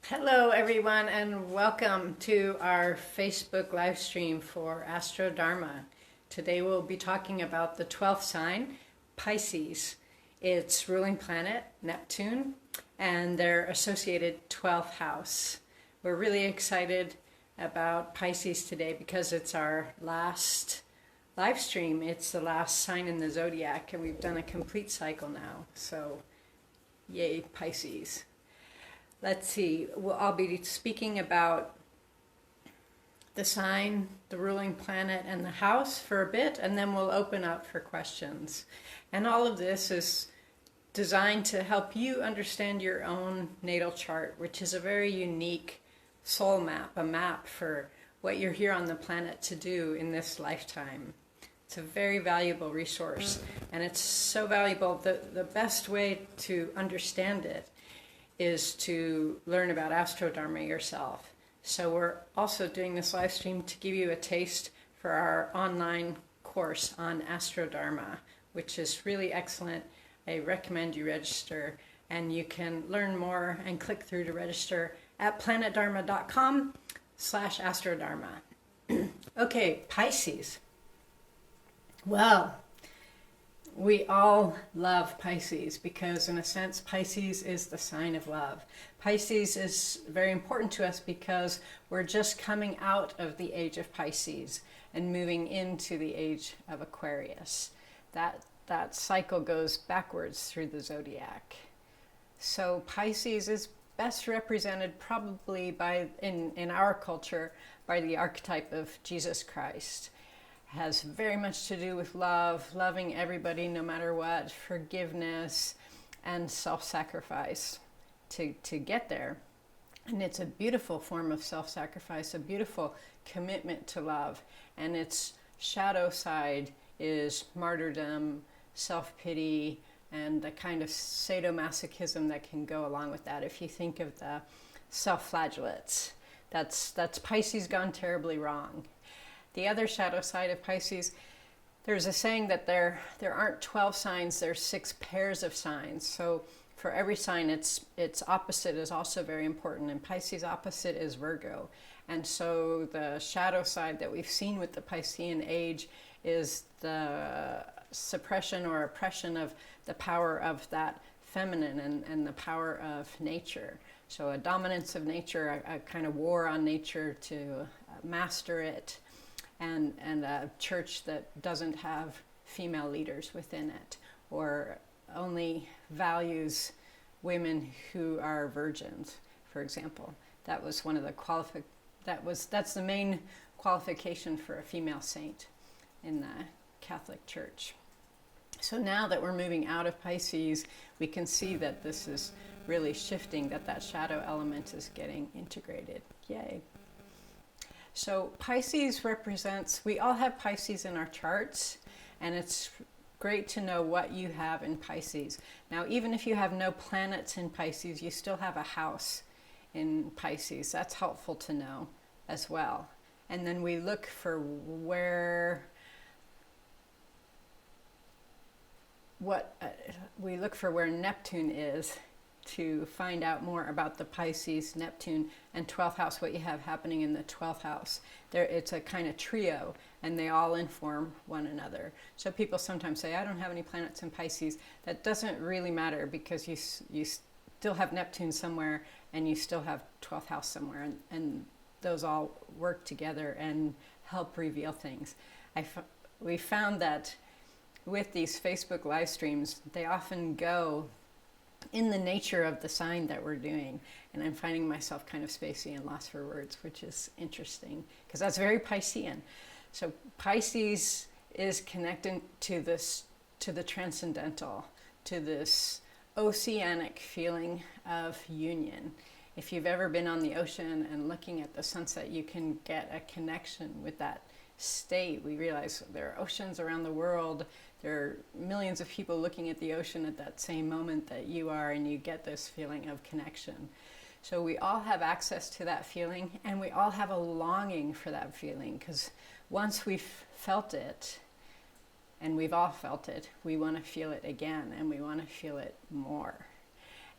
Hello, everyone, and welcome to our Facebook live stream for AstroDharma. Today we'll be talking about the 12th sign, Pisces, its ruling planet, Neptune, and their associated 12th house. We're really excited about Pisces today because it's our last live stream. It's the last sign in the zodiac, and we've done a complete cycle now. So, yay, Pisces. Let's see, I'll be speaking about the sign, the ruling planet, and the house for a bit, and then we'll open up for questions. And all of this is designed to help you understand your own natal chart, which is a very unique soul map, a map for what you're here on the planet to do in this lifetime. It's a very valuable resource, and it's so valuable. The best way to understand it is to learn about AstroDharma yourself. So we're also doing this live stream to give you a taste for our online course on AstroDharma, which is really excellent. I recommend you register, and you can learn more and click through to register at planetdharma.com/AstroDharma. Okay, Pisces. Well, we all love Pisces because, in a sense, Pisces is the sign of love. Pisces is very important to us because we're just coming out of the age of Pisces and moving into the age of Aquarius. That cycle goes backwards through the zodiac. So Pisces is best represented probably in our culture by the archetype of Jesus Christ. Has very much to do with love, loving everybody no matter what, forgiveness, and self-sacrifice to get there. And it's a beautiful form of self-sacrifice, a beautiful commitment to love. And its shadow side is martyrdom, self-pity, and the kind of sadomasochism that can go along with that. If you think of the self-flagellates, that's Pisces gone terribly wrong. The other shadow side of Pisces, there's a saying that there aren't 12 signs, there's 6 pairs of signs. So for every sign, its opposite is also very important, and Pisces' opposite is Virgo. And so the shadow side that we've seen with the Piscean age is the suppression or oppression of the power of that feminine and the power of nature. So a dominance of nature, a kind of war on nature to master it. And a church that doesn't have female leaders within it, or only values women who are virgins, for example. That was one of the that's the main qualification for a female saint in the Catholic Church. So now that we're moving out of Pisces, we can see that this is really shifting, that shadow element is getting integrated. Yay. So Pisces represents, we all have Pisces in our charts, and it's great to know what you have in Pisces. Now, even if you have no planets in Pisces, you still have a house in Pisces. That's helpful to know as well. And then we look for where Neptune is to find out more about the Pisces, Neptune, and 12th house, what you have happening in the 12th house. It's a kind of trio, and they all inform one another. So people sometimes say, I don't have any planets in Pisces. That doesn't really matter because you still have Neptune somewhere, and you still have 12th house somewhere, and those all work together and help reveal things. We found that with these Facebook live streams, they often go in the nature of the sign that we're doing, and I'm finding myself kind of spacey and lost for words, which is interesting because that's very Piscean. So Pisces is connected to the transcendental, to this oceanic feeling of union. If you've ever been on the ocean and looking at the sunset, you can get a connection with that state. We realize there are oceans around the world. There are millions of people looking at the ocean at that same moment that you are, and you get this feeling of connection. So we all have access to that feeling, and we all have a longing for that feeling, because once we've felt it, and we've all felt it, we want to feel it again, and we want to feel it more.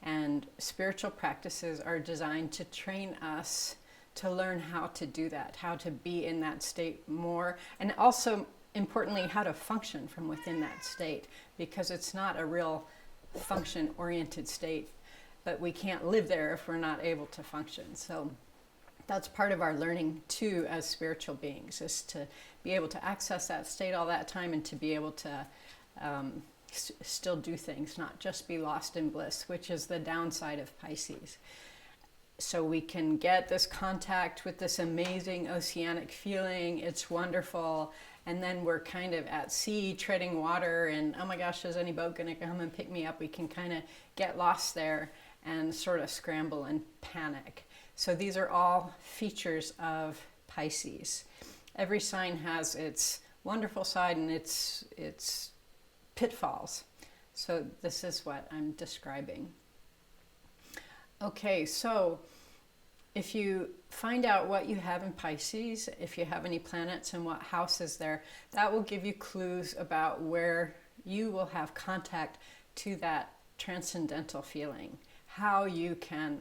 And spiritual practices are designed to train us to learn how to do that, how to be in that state more, and also, importantly, how to function from within that state, because it's not a real function-oriented state, but we can't live there if we're not able to function. So that's part of our learning too as spiritual beings, is to be able to access that state all that time and to be able to still do things, not just be lost in bliss, which is the downside of Pisces. So we can get this contact with this amazing oceanic feeling, it's wonderful, and then we're kind of at sea treading water and, oh my gosh, is any boat going to come and pick me up? We can kind of get lost there and sort of scramble and panic. So these are all features of Pisces. Every sign has its wonderful side and its pitfalls. So this is what I'm describing. Okay, so if you find out what you have in Pisces, if you have any planets and what house is there, that will give you clues about where you will have contact to that transcendental feeling, how you can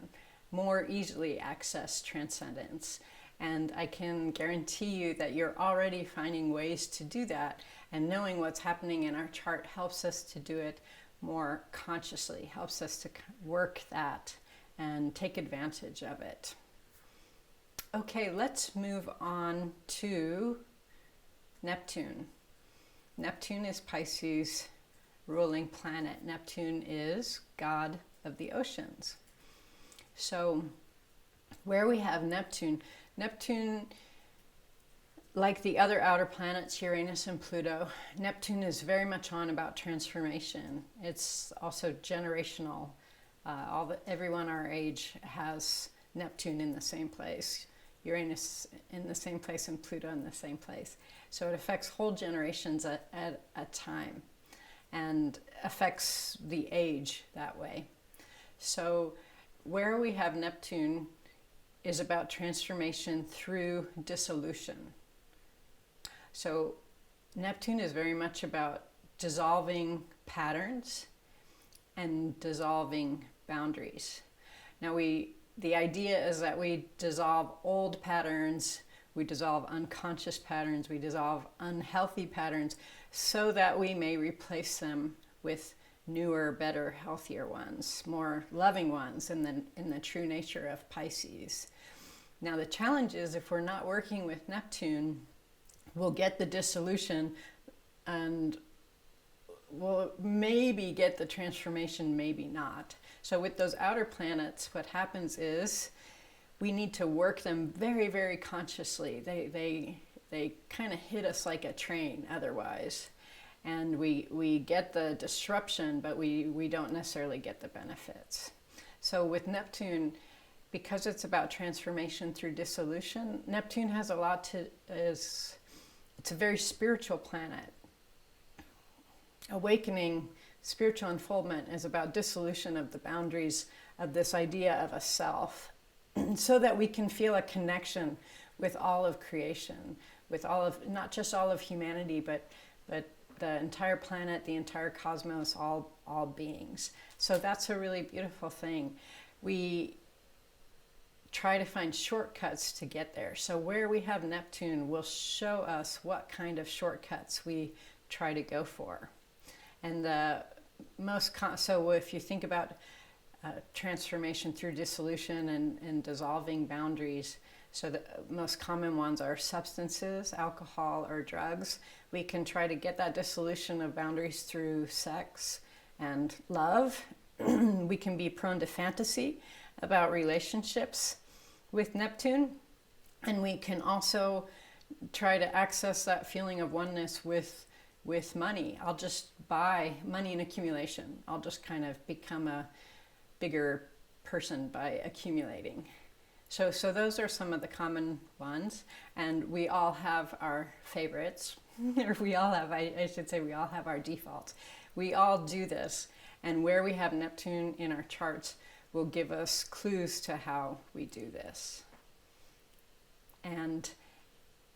more easily access transcendence. And I can guarantee you that you're already finding ways to do that, and knowing what's happening in our chart helps us to do it more consciously, helps us to work that and take advantage of it. Okay, let's move on to Neptune. Neptune is Pisces' ruling planet. Neptune is god of the oceans. So where we have Neptune, like the other outer planets, Uranus and Pluto, Neptune is very much on about transformation. It's also generational. Everyone our age has Neptune in the same place, Uranus in the same place, and Pluto in the same place. So it affects whole generations at a time and affects the age that way. So where we have Neptune is about transformation through dissolution. So Neptune is very much about dissolving patterns and dissolving boundaries. Now the idea is that we dissolve old patterns, we dissolve unconscious patterns, we dissolve unhealthy patterns so that we may replace them with newer, better, healthier ones, more loving ones in the true nature of Pisces. Now the challenge is, if we're not working with Neptune, we'll get the dissolution and we'll maybe get the transformation, maybe not. So with those outer planets, what happens is we need to work them very, very consciously. They kind of hit us like a train otherwise. And we get the disruption, but we don't necessarily get the benefits. So with Neptune, because it's about transformation through dissolution, Neptune has a lot to, it's a very spiritual planet. Awakening, spiritual unfoldment is about dissolution of the boundaries of this idea of a self, so that we can feel a connection with all of creation, with all of, not just all of humanity, but the entire planet, the entire cosmos, all beings. So that's a really beautiful thing. We try to find shortcuts to get there. So where we have Neptune will show us what kind of shortcuts we try to go for. And so if you think about transformation through dissolution and dissolving boundaries, so the most common ones are substances, alcohol, or drugs. We can try to get that dissolution of boundaries through sex and love. We can be prone to fantasy about relationships with Neptune. And we can also try to access that feeling of oneness with money. I'll just buy money in accumulation. I'll just kind of become a bigger person by accumulating. So those are some of the common ones, and we all have our favorites, or we all have our defaults. We all do this, and where we have Neptune in our charts will give us clues to how we do this. And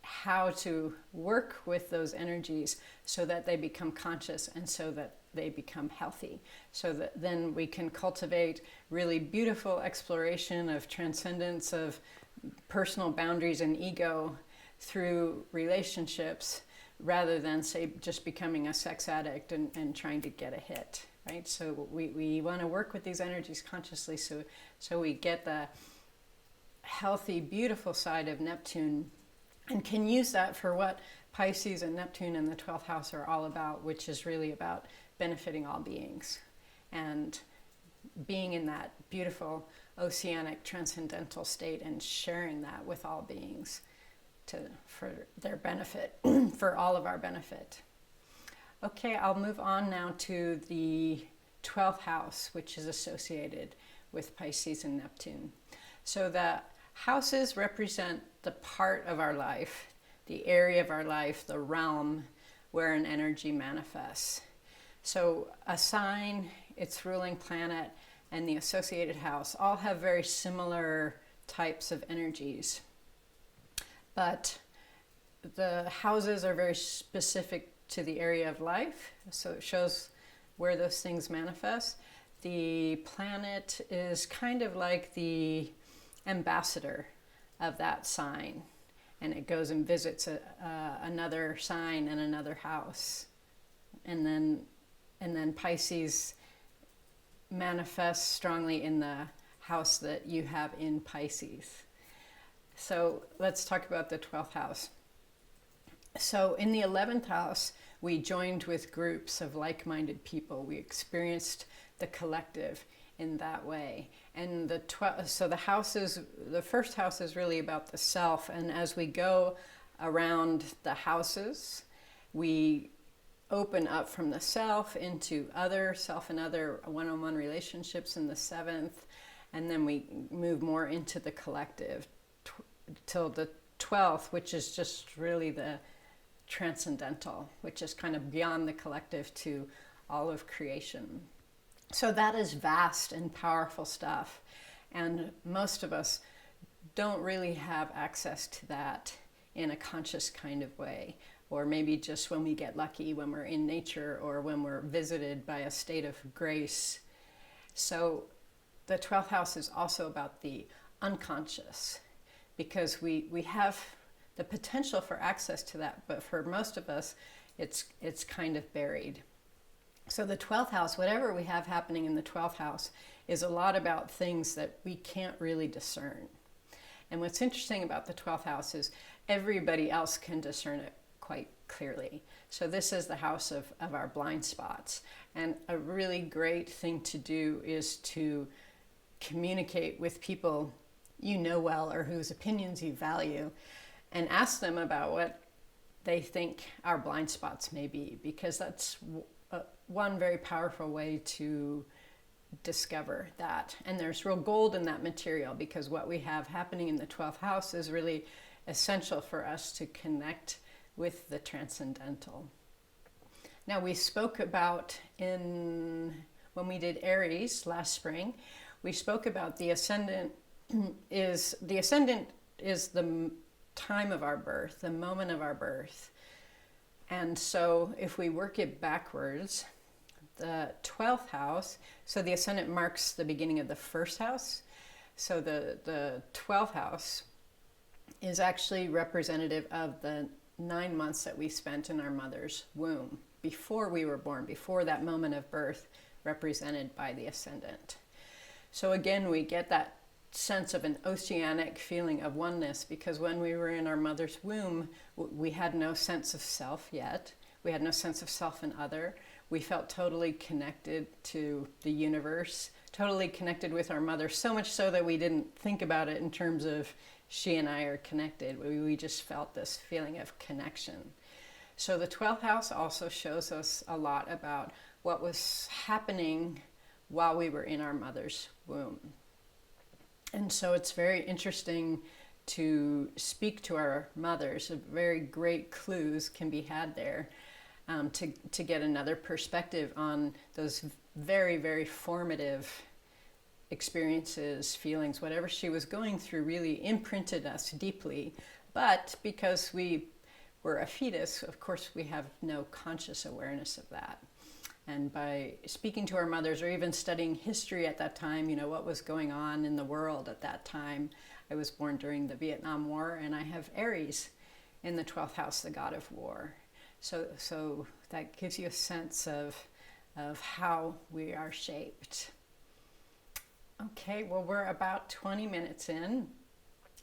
how to work with those energies so that they become conscious and so that they become healthy, so that then we can cultivate really beautiful exploration of transcendence of personal boundaries and ego through relationships, rather than, say, just becoming a sex addict and trying to get a hit, right? So we want to work with these energies consciously, so we get the healthy, beautiful side of Neptune, and can use that for what Pisces and Neptune and the 12th house are all about, which is really about benefiting all beings and being in that beautiful oceanic transcendental state and sharing that with all beings for their benefit, for all of our benefit. Okay, I'll move on now to the 12th house, which is associated with Pisces and Neptune. So the houses represent the part of our life, the area of our life, the realm where an energy manifests. So a sign, its ruling planet, and the associated house all have very similar types of energies. But the houses are very specific to the area of life, so it shows where those things manifest. The planet is kind of like the ambassador of that sign, and it goes and visits another sign and another house, and then Pisces manifests strongly in the house that you have in Pisces. So let's talk about the 12th house. So in the 11th house, we joined with groups of like-minded people. We experienced the collective in that way. And the first house is really about the self. And as we go around the houses, we open up from the self into other self and other one-on-one relationships in the 7th. And then we move more into the collective till the 12th, which is just really the transcendental, which is kind of beyond the collective to all of creation. So that is vast and powerful stuff, and most of us don't really have access to that in a conscious kind of way, or maybe just when we get lucky, when we're in nature, or when we're visited by a state of grace. So the 12th house is also about the unconscious, because we have the potential for access to that, but for most of us, it's kind of buried. So the 12th house, whatever we have happening in the 12th house, is a lot about things that we can't really discern. And what's interesting about the 12th house is everybody else can discern it quite clearly. So this is the house of our blind spots. And a really great thing to do is to communicate with people you know well or whose opinions you value, and ask them about what they think our blind spots may be, because that's one very powerful way to discover that. And there's real gold in that material, because what we have happening in the 12th house is really essential for us to connect with the transcendental. Now, we spoke about when we did Aries last spring, we spoke about the ascendant is the time of our birth, the moment of our birth. And so if we work it backwards, the 12th house, so the ascendant marks the beginning of the first house. So the 12th house is actually representative of the 9 months that we spent in our mother's womb, before we were born, before that moment of birth, represented by the ascendant. So again, we get that sense of an oceanic feeling of oneness, because when we were in our mother's womb, we had no sense of self yet. We had no sense of self and other. We felt totally connected to the universe, totally connected with our mother, so much so that we didn't think about it in terms of she and I are connected. We just felt this feeling of connection. So the 12th house also shows us a lot about what was happening while we were in our mother's womb. And so it's very interesting to speak to our mothers. Very great clues can be had there to get another perspective on those very, very formative experiences, feelings, whatever she was going through really imprinted us deeply. But because we were a fetus, of course, we have no conscious awareness of that. And by speaking to our mothers or even studying history at that time, what was going on in the world at that time. I was born during the Vietnam War, and I have Aries in the 12th house, the god of war. So that gives you a sense of how we are shaped. Okay, well, we're about 20 minutes in.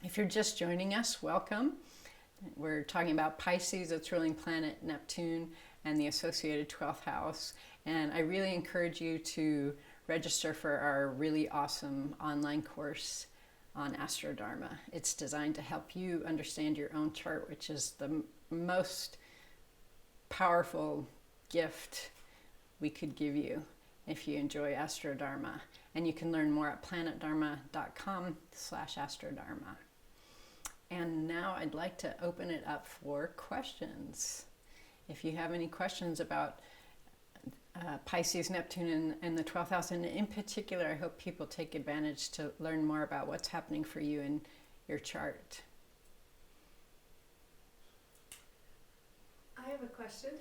If you're just joining us, welcome. We're talking about Pisces, its ruling planet Neptune, and the associated 12th house. And I really encourage you to register for our really awesome online course on AstroDharma. It's designed to help you understand your own chart, which is the most powerful gift we could give you if you enjoy AstroDharma. And you can learn more at planetdharma.com/AstroDharma. And now I'd like to open it up for questions. If you have any questions about Pisces, Neptune, and the 12th house, and in particular, I hope people take advantage to learn more about what's happening for you in your chart. I have a question.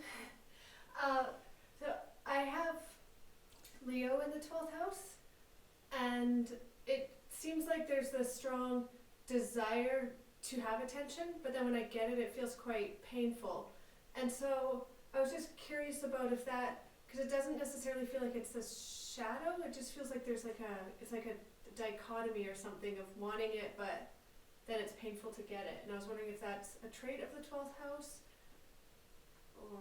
So I have Leo in the 12th house, and it seems like there's this strong desire to have attention, but then when I get it, it feels quite painful. And so I was just curious about if that, because it doesn't necessarily feel like it's this shadow, it just feels like there's it's like a dichotomy or something of wanting it, but then it's painful to get it. And I was wondering if that's a trait of the 12th house, or...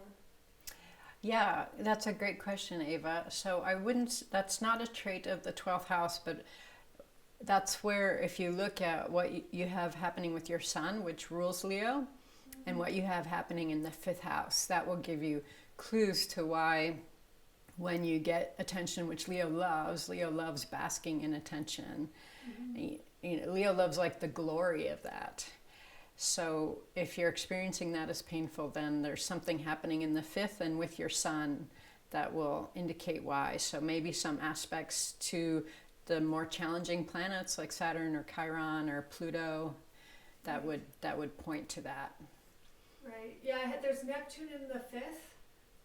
Yeah, that's a great question, Ava. So that's not a trait of the 12th house, but that's where, if you look at what you have happening with your sun, which rules Leo, and what you have happening in the 5th house, that will give you clues to why when you get attention, which Leo loves basking in attention. Leo loves like the glory of that. So if you're experiencing that as painful, then there's something happening in the 5th and with your sun that will indicate why. So maybe some aspects to the more challenging planets like Saturn or Chiron or Pluto that would point to that. Right. Yeah, there's Neptune in the 5th,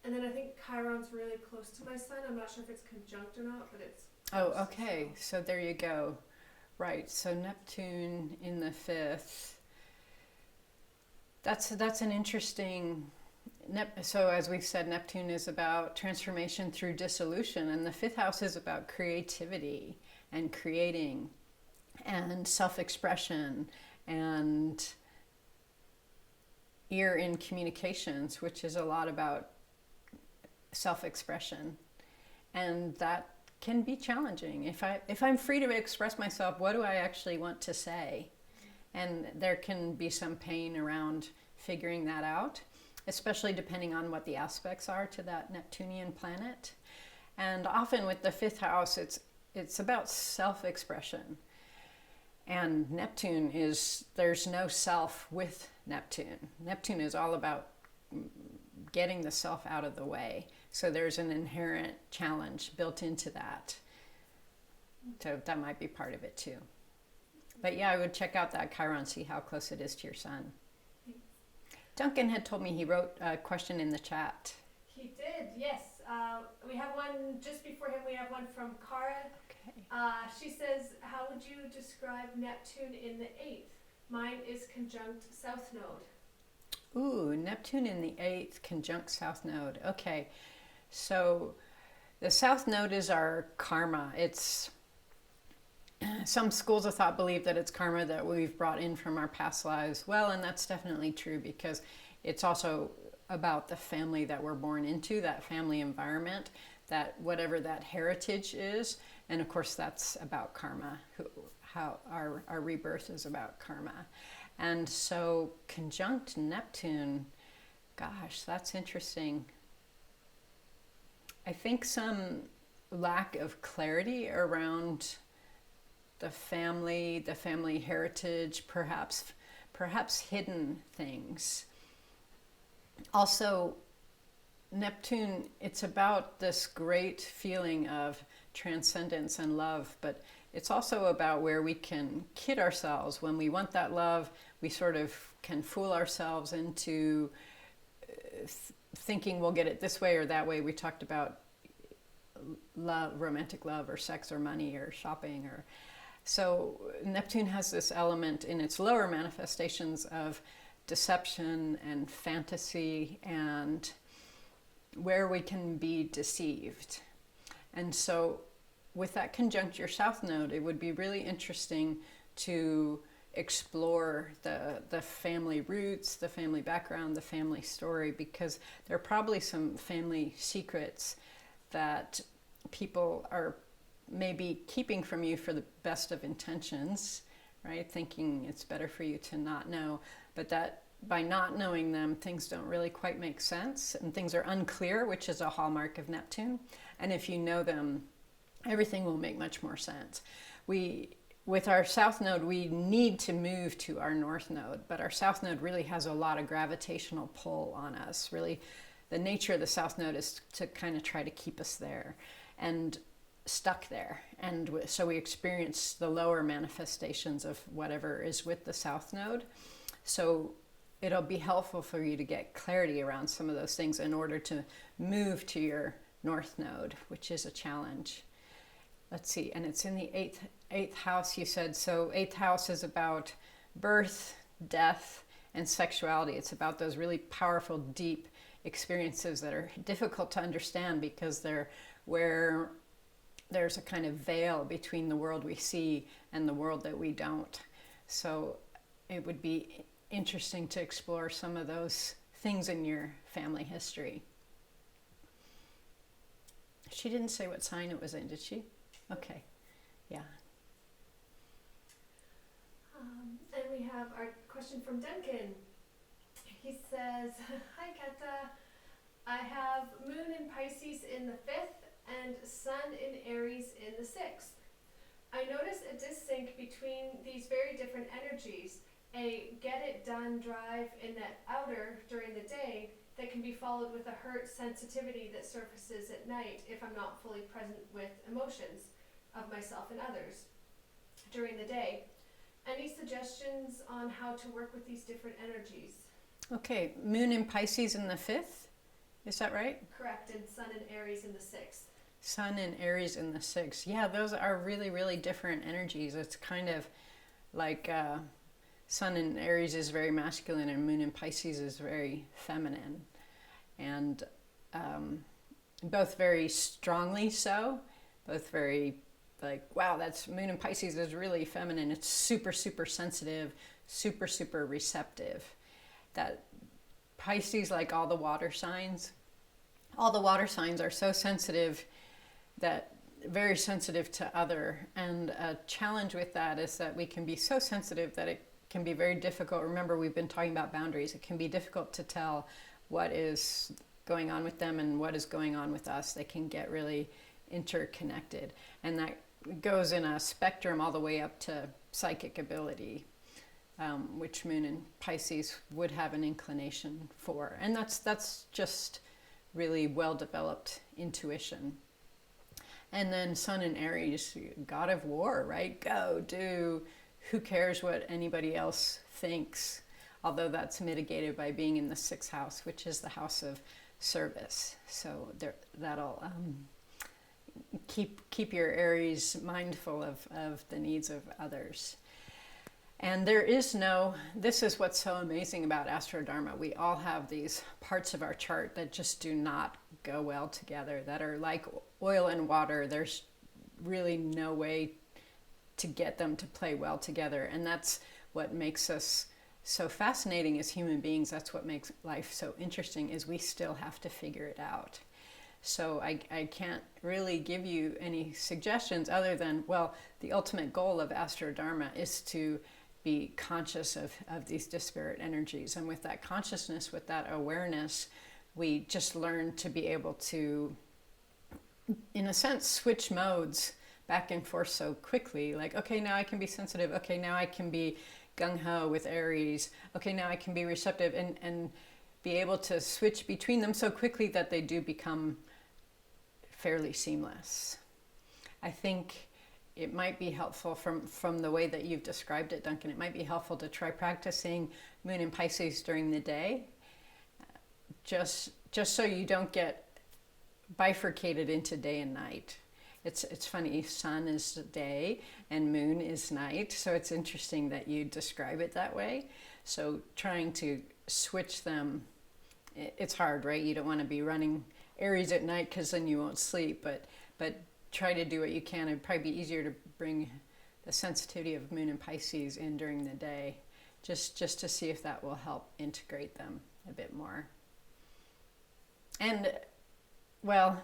and then I think Chiron's really close to my sun. I'm not sure if it's conjunct or not, but it's close. Oh, okay. So there you go. Right. So Neptune in the 5th. That's an interesting... So as we've said, Neptune is about transformation through dissolution, and the 5th house is about creativity and creating and self-expression and ear in communications, which is a lot about self-expression. And that can be challenging. If I'm free to express myself, what do I actually want to say? And there can be some pain around figuring that out, especially depending on what the aspects are to that Neptunian planet. And often with the 5th house, it's about self-expression. And Neptune there's no self with Neptune. Neptune is all about getting the self out of the way. So there's an inherent challenge built into that. So that might be part of it too. But yeah, I would check out that Chiron, see how close it is to your sun. Duncan had told me he wrote a question in the chat. He did, yes. We have one just before him. We have one from Cara. Okay. She says, how would you describe Neptune in the 8th? Mine is conjunct South Node. Ooh, Neptune in the 8th, conjunct South Node. Okay, so the South Node is our karma. It's... Some schools of thought believe that it's karma that we've brought in from our past lives. Well, and that's definitely true because it's also about the family that we're born into, that family environment, that whatever that heritage is. And of course, that's about karma, how our rebirth is about karma. And so conjunct Neptune, gosh, that's interesting. I think some lack of clarity around the family heritage, perhaps hidden things. Also, Neptune, it's about this great feeling of transcendence and love, but it's also about where we can kid ourselves. When we want that love, we sort of can fool ourselves into thinking we'll get it this way or that way. We talked about love, romantic love, or sex, or money, or shopping, or so Neptune has this element in its lower manifestations of deception and fantasy and where we can be deceived. And so with that conjunct your south node, it would be really interesting to explore the family roots, the family background, the family story, because there are probably some family secrets that people are maybe keeping from you for the best of intentions, right? Thinking it's better for you to not know, but that by not knowing them, things don't really quite make sense and things are unclear, which is a hallmark of Neptune. And if you know them, everything will make much more sense. With our south node, we need to move to our north node, but our south node really has a lot of gravitational pull on us. Really, the nature of the south node is to kind of try to keep us there and stuck there. And so we experience the lower manifestations of whatever is with the south node. So it'll be helpful for you to get clarity around some of those things in order to move to your north node, which is a challenge. Let's see, and it's in the eighth house, you said. So eighth house is about birth, death, and sexuality. It's about those really powerful, deep experiences that are difficult to understand because they're where there's a kind of veil between the world we see and the world that we don't. So it would be interesting to explore some of those things in your family history. She didn't say what sign it was in, did she? Okay, yeah. And we have our question from Duncan. He says, hi Kata, I have moon in Pisces in the 5th and sun in Aries in the 6th. I notice a dissync between these very different energies, a get-it-done drive in the outer during the day that can be followed with a hurt sensitivity that surfaces at night if I'm not fully present with emotions of myself and others during the day. Any suggestions on how to work with these different energies? Okay, moon in Pisces in the 5th, is that right? Correct, and sun in Aries in the 6th. Sun and Aries in the 6th. Yeah, those are really, really different energies. It's kind of like Sun in Aries is very masculine and Moon in Pisces is very feminine. And both very strongly so, both very like, wow, that's Moon in Pisces is really feminine. It's super, super sensitive, super, super receptive. That Pisces, like all the water signs are so sensitive that very sensitive to other. And a challenge with that is that we can be so sensitive that it can be very difficult. Remember, we've been talking about boundaries. It can be difficult to tell what is going on with them and what is going on with us. They can get really interconnected. And that goes in a spectrum all the way up to psychic ability, which Moon in Pisces would have an inclination for. And that's just really well-developed intuition. And then Sun in Aries, god of war, right? Go, do, who cares what anybody else thinks? Although that's mitigated by being in the 6th house, which is the house of service. So that'll keep your Aries mindful of the needs of others. And this is what's so amazing about AstroDharma. We all have these parts of our chart that just do not go well together, that are like oil and water. There's really no way to get them to play well together. And that's what makes us so fascinating as human beings. That's what makes life so interesting, is we still have to figure it out. So I can't really give you any suggestions other than, well, the ultimate goal of AstroDharma is to be conscious of these disparate energies. And with that consciousness, with that awareness, we just learn to be able to, in a sense, switch modes back and forth so quickly. Like, okay, now I can be sensitive. Okay, now I can be gung-ho with Aries. Okay, now I can be receptive, and be able to switch between them so quickly that they do become fairly seamless. I think it might be helpful from the way that you've described it, Duncan. It might be helpful to try practicing Moon in Pisces during the day, just so you don't get bifurcated into day and night. It's funny, sun is day and moon is night, so it's interesting that you describe it that way. So trying to switch them, it's hard, right? You don't want to be running Aries at night because then you won't sleep, but try to do what you can. It'd probably be easier to bring the sensitivity of moon and Pisces in during the day, just to see if that will help integrate them a bit more. And, well,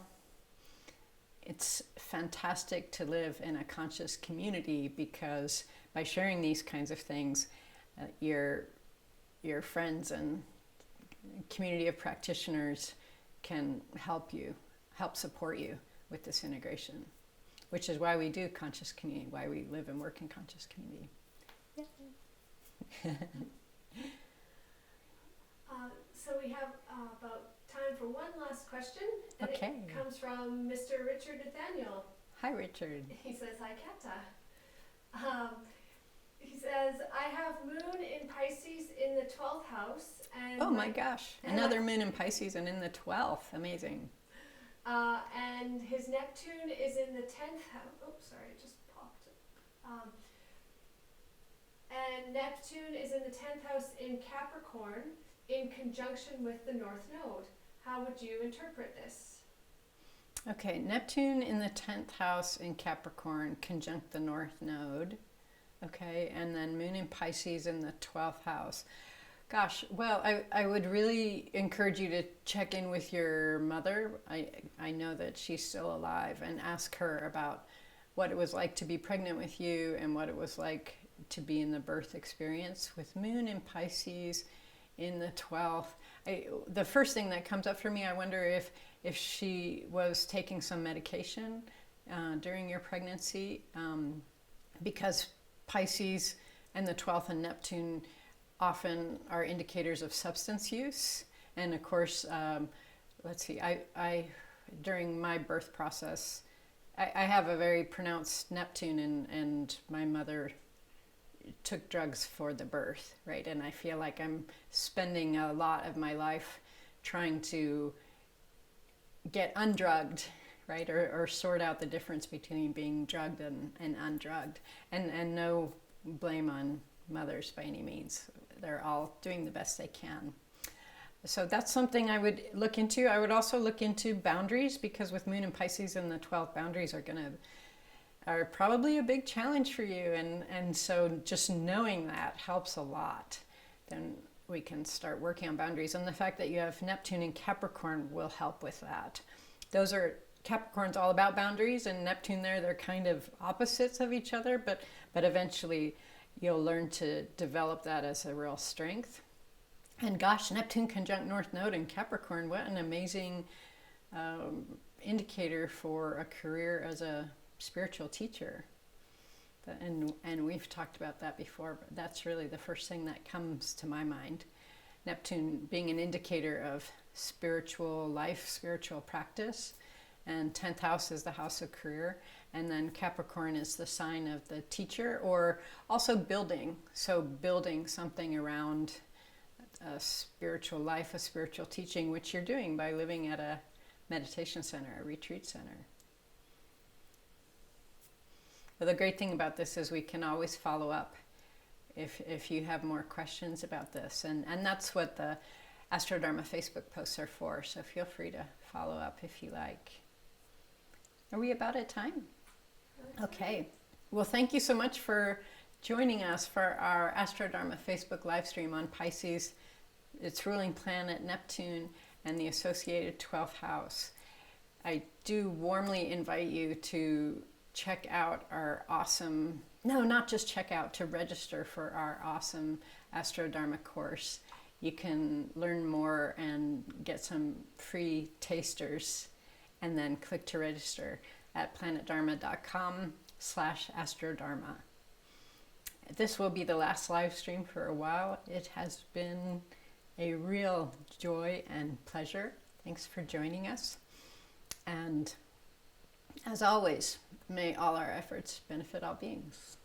it's fantastic to live in a conscious community, because by sharing these kinds of things, your friends and community of practitioners can help support you with this integration, which is why we do conscious community, why we live and work in conscious community. So we have about time for one last question, and Okay. it comes from Mr. Richard Nathaniel. Hi, Richard. He says, "Hi, Kata." He says, "I have moon in Pisces in the 12th house, and Oh my gosh, another moon in Pisces and in the 12th. Amazing. And his Neptune is in the 10th house. Oh, sorry, it just popped. And Neptune is in the 10th house in Capricorn, in conjunction with the North Node. How would you interpret this?" Okay, Neptune in the 10th house in Capricorn, conjunct the North Node. Okay, and then moon in Pisces in the 12th house. Gosh, well, I would really encourage you to check in with your mother. I know that she's still alive, and ask her about what it was like to be pregnant with you and what it was like to be in the birth experience. With moon in Pisces in the 12th, the first thing that comes up for me, I wonder if she was taking some medication during your pregnancy, because Pisces and the 12th and Neptune often are indicators of substance use. And of course, let's see, I during my birth process, I have a very pronounced Neptune, and my mother took drugs for the birth, right? And I feel like I'm spending a lot of my life trying to get undrugged, right? Or sort out the difference between being drugged and undrugged. And no blame on mothers by any means. They're all doing the best they can. So that's something I would look into. I would also look into boundaries, because with moon and Pisces in the 12th, boundaries are probably a big challenge for you. And so just knowing that helps a lot. Then we can start working on boundaries. And the fact that you have Neptune in Capricorn will help with that. Capricorn's all about boundaries, and Neptune they're kind of opposites of each other, but eventually you'll learn to develop that as a real strength. And gosh, Neptune conjunct North Node in Capricorn, what an amazing indicator for a career as a spiritual teacher. And we've talked about that before, but that's really the first thing that comes to my mind. Neptune being an indicator of spiritual life, spiritual practice, and 10th house is the house of career, and then Capricorn is the sign of the teacher, or also building. So building something around a spiritual life, a spiritual teaching, which you're doing by living at a meditation center, a retreat center. But the great thing about this is we can always follow up if you have more questions about this. And that's what the AstroDharma Facebook posts are for, so feel free to follow up if you like. Are we about at time? Okay. Well, thank you so much for joining us for our AstroDharma Facebook live stream on Pisces, its ruling planet Neptune, and the associated 12th house. I do warmly invite you to check out our awesome, not just check out, to register for our awesome AstroDharma course. You can learn more and get some free tasters, and then click to register at planetdharma.com/AstroDharma. This will be the last live stream for a while. It has been a real joy and pleasure. Thanks for joining us. And as always, may all our efforts benefit all beings.